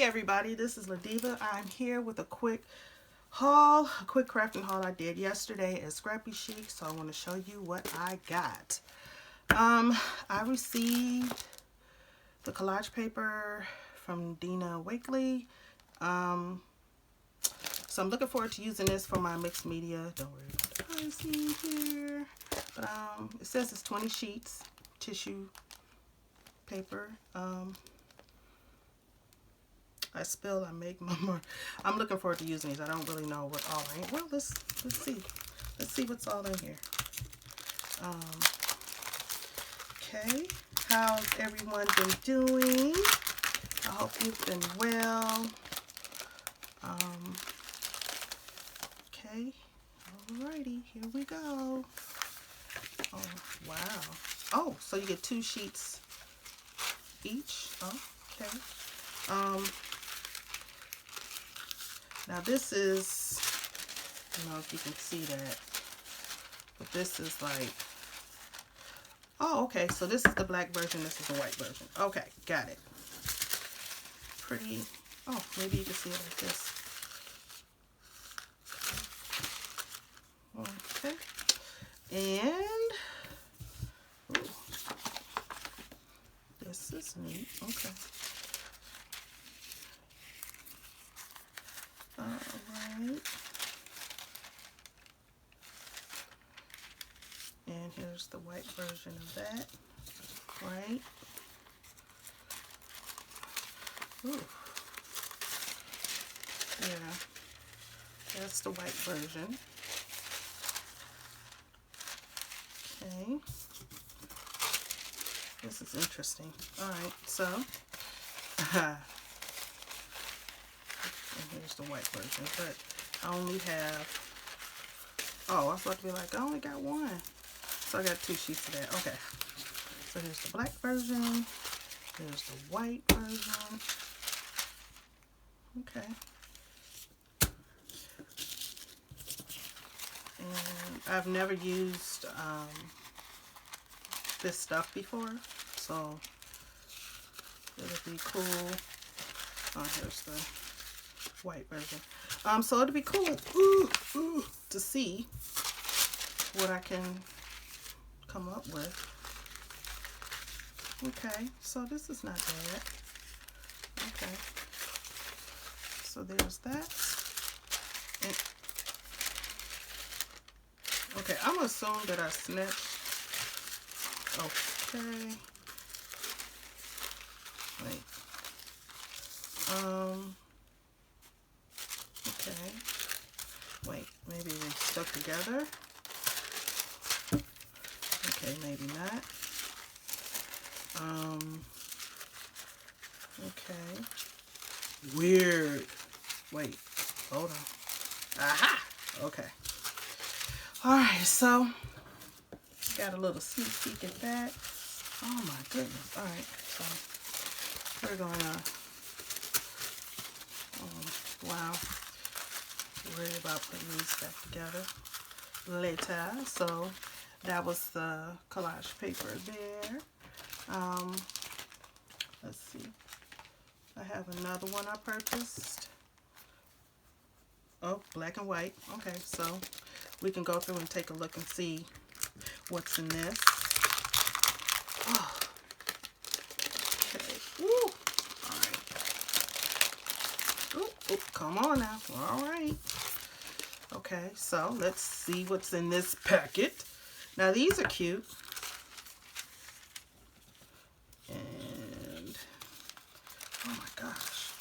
everybody, this is Ladiva. I'm here with a quick haul, a quick crafting haul I did yesterday at Scrappy Chic, so I want to show you what I got. I received the collage paper from Dina Wakely. So I'm looking forward to using this for my mixed media. Don't worry about the pricing here. But it says it's 20 sheets, tissue paper. I spill, I make more. I'm looking forward to using these. I don't really know what all in. Well, let's see. Let's see what's all in here. Okay, how's everyone been doing? I hope you've been well. Okay, alrighty, here we go. Oh, wow. Oh, so you get 2 sheets each. Oh, okay. Now this is, I don't know if you can see that, but this is like, oh, okay, so this is the black version, this is the white version. Okay, got it. Pretty, oh, maybe you can see it like this. Okay, and, ooh, this is neat, okay. Alright. And here's the white version of that. Right. Ooh. Yeah. That's the white version. Okay. This is interesting. Alright, so and here's the white version, but I only have, oh, I was about to be like, I only got one. So I got 2 sheets of that. Okay. So here's the black version. Here's the white version. Okay. And I've never used this stuff before, so it'll be cool. Oh, here's the white version. So it'd be cool to see what I can come up with. Okay, so this is not bad. Okay, so there's that. And, okay, I'm gonna assume that I snatched. Okay. Wait. Okay. Wait, maybe they stuck together. Okay, maybe not. Okay. Weird. Wait, hold on. Aha! Okay. Alright, so got a little sneak peek at that. Oh my goodness. Alright, so we're gonna wow. Worry about putting these back together later. So that was the collage paper there. Let's see. I have another one I purchased. Oh, black and white. Okay, so we can go through and take a look and see what's in this. Oh. Okay. Woo. Alright. Oh, come on now. Alright. Okay, so let's see what's in this packet. Now these are cute. And oh my gosh.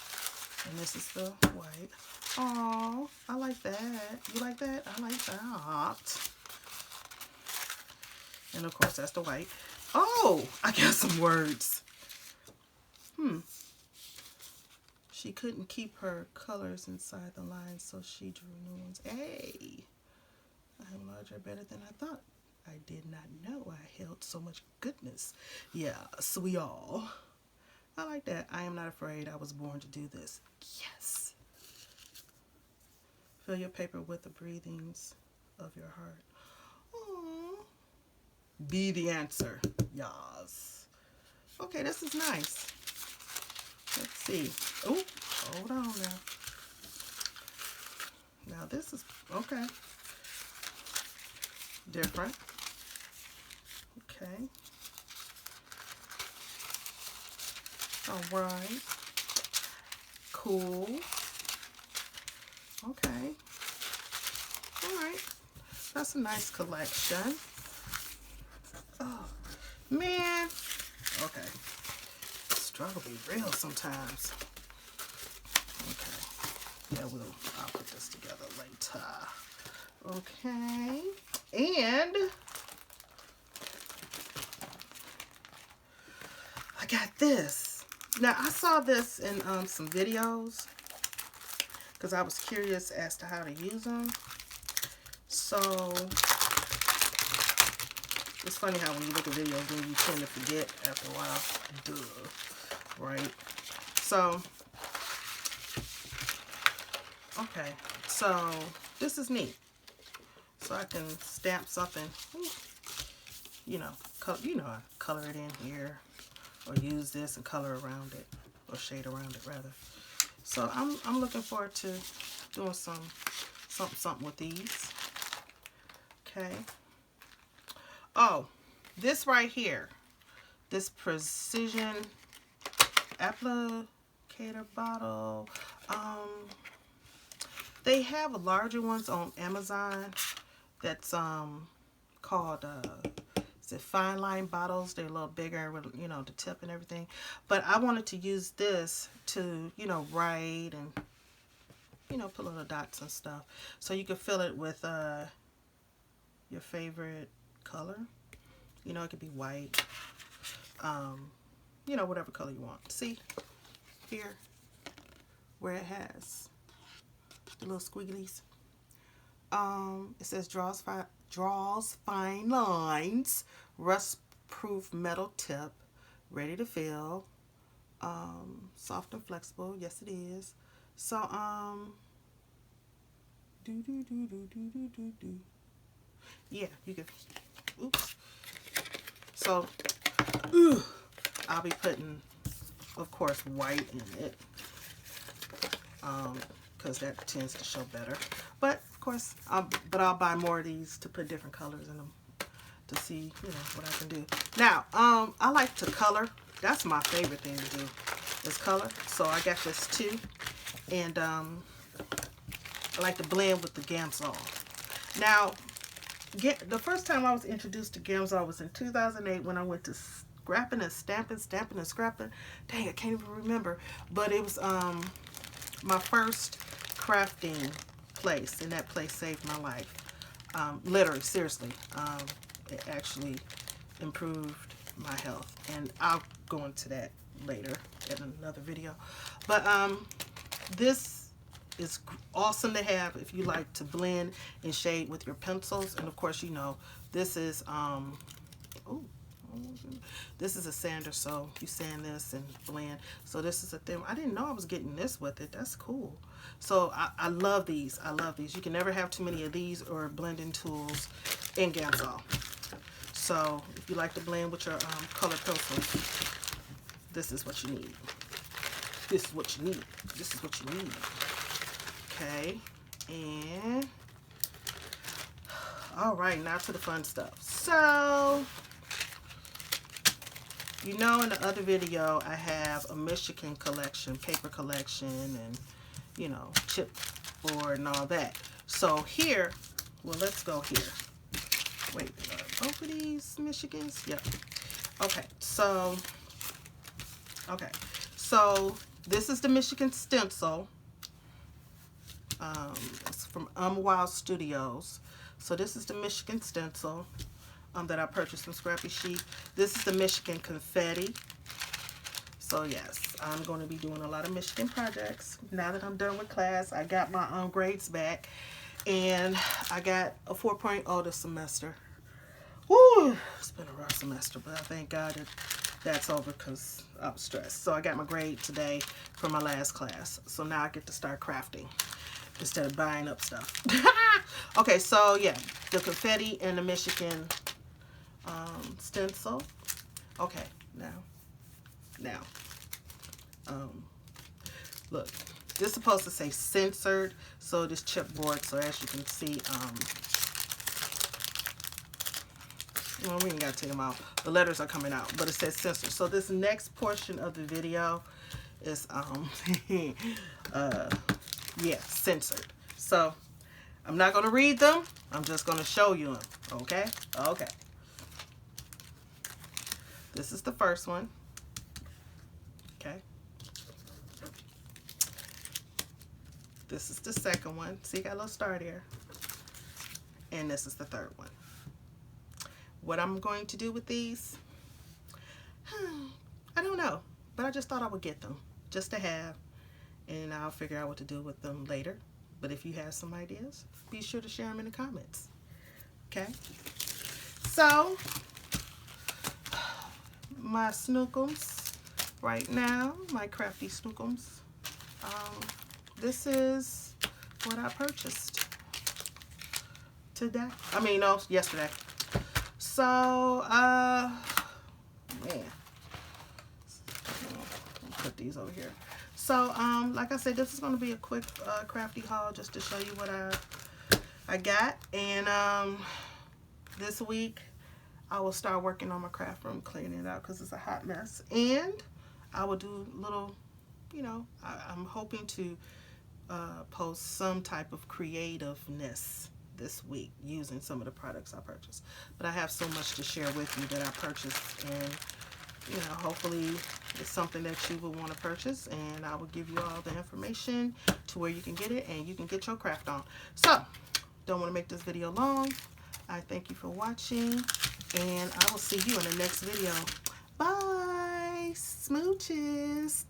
And this is the white. Oh, I like that. You like that? I like that. And of course that's the white. Oh, I got some words. She couldn't keep her colors inside the lines, so she drew new ones. Hey, I'm larger, better than I thought. I did not know I held so much goodness. Yeah, so we all. I like that. I am not afraid. I was born to do this. Yes. Fill your paper with the breathings of your heart. Aww. Be the answer. Yes. Okay, this is nice. Let's see. Oh, Hold on now. Now this is, okay. Different. Okay. All right. Cool. Okay. All right. That's a nice collection. Oh, man. Okay. Struggle be real sometimes. Okay. Yeah, I'll put this together later. Okay. And I got this. Now, I saw this in some videos because I was curious as to how to use them. So, it's funny how when you look at videos, then you tend to forget after a while. Duh. Right? So, okay. So, this is neat. So, I can stamp something, you know, color it in here. Or use this and color around it. Or shade around it, rather. So, I'm looking forward to doing something with these. Okay. Oh, this right here, this Precision Applicator Bottle. They have larger ones on Amazon. That's called is it fine line bottles? They're a little bigger with, you know, the tip and everything. But I wanted to use this to, you know, write and, you know, put little dots and stuff. So you can fill it with your favorite color. You know, it could be white. You know, whatever color you want. See here where it has the little squigglies. It says draws fine lines, rust-proof metal tip, ready to fill, soft and flexible. Yes, it is. So yeah, you can. Oops. So, I'll be putting, of course, white in it, because that tends to show better. But of course, I'll buy more of these to put different colors in them to see, you know, what I can do. Now, I like to color. That's my favorite thing to do, is color. So I got this too, and I like to blend with the Gamsol. Now, the first time I was introduced to Gamsol was in 2008 when I went to scrapping and stamping and scrapping. Dang, I can't even remember. But it was my first crafting place, and that place saved my life. Literally, seriously. It actually improved my health, and I'll go into that later in another video. But this is awesome to have if you like to blend and shade with your pencils. And of course, you know, this is this is a sander, so you sand this and blend. So this is a thing. I didn't know I was getting this with it. That's cool. So I love these. I love these. You can never have too many of these or blending tools in Gamsol. So if you like to blend with your color pencils, this is what you need. This is what you need. This is what you need. Okay, and all right, now to the fun stuff. So, you know, in the other video, I have a Michigan collection, paper collection, and, you know, chipboard and all that. So here, well, let's go here. Wait, both of these Michigans? Yep. Okay, so this is the Michigan Stencil. It's from Wow Studios. So this is the Michigan Stencil that I purchased from Scrappy Chic. This is the Michigan Confetti. So yes, I'm going to be doing a lot of Michigan projects. Now that I'm done with class, I got my grades back, and I got a 4.0 this semester. Woo! It's been a rough semester, but I thank God that that's over because I was stressed. So I got my grade today for my last class. So now I get to start crafting instead of buying up stuff. Okay, so yeah, the confetti and the Michigan stencil. Okay, now, look, This is supposed to say censored, so it is chipboard. So as you can see, well, we ain't got to take them out. The letters are coming out, but it says censored. So this next portion of the video is, yeah, censored. So I'm not going to read them. I'm just going to show you them. Okay? Okay. This is the first one. Okay. This is the second one. See, got a little star there. And this is the third one. What I'm going to do with these, I don't know. But I just thought I would get them just to have. And I'll figure out what to do with them later. But if you have some ideas, be sure to share them in the comments. Okay? So, my snookums right now, my crafty snookums. This is what I purchased today. I mean, no, yesterday. So, man. Put these over here. So, like I said, this is going to be a quick crafty haul just to show you what I got. And this week, I will start working on my craft room, cleaning it out because it's a hot mess. And I will do little, you know, I'm hoping to post some type of creativeness this week using some of the products I purchased. But I have so much to share with you that I purchased, and you know, hopefully it's something that you will want to purchase, and I will give you all the information to where you can get it and you can get your craft on. So, don't want to make this video long. I thank you for watching, and I will see you in the next video. Bye, smooches.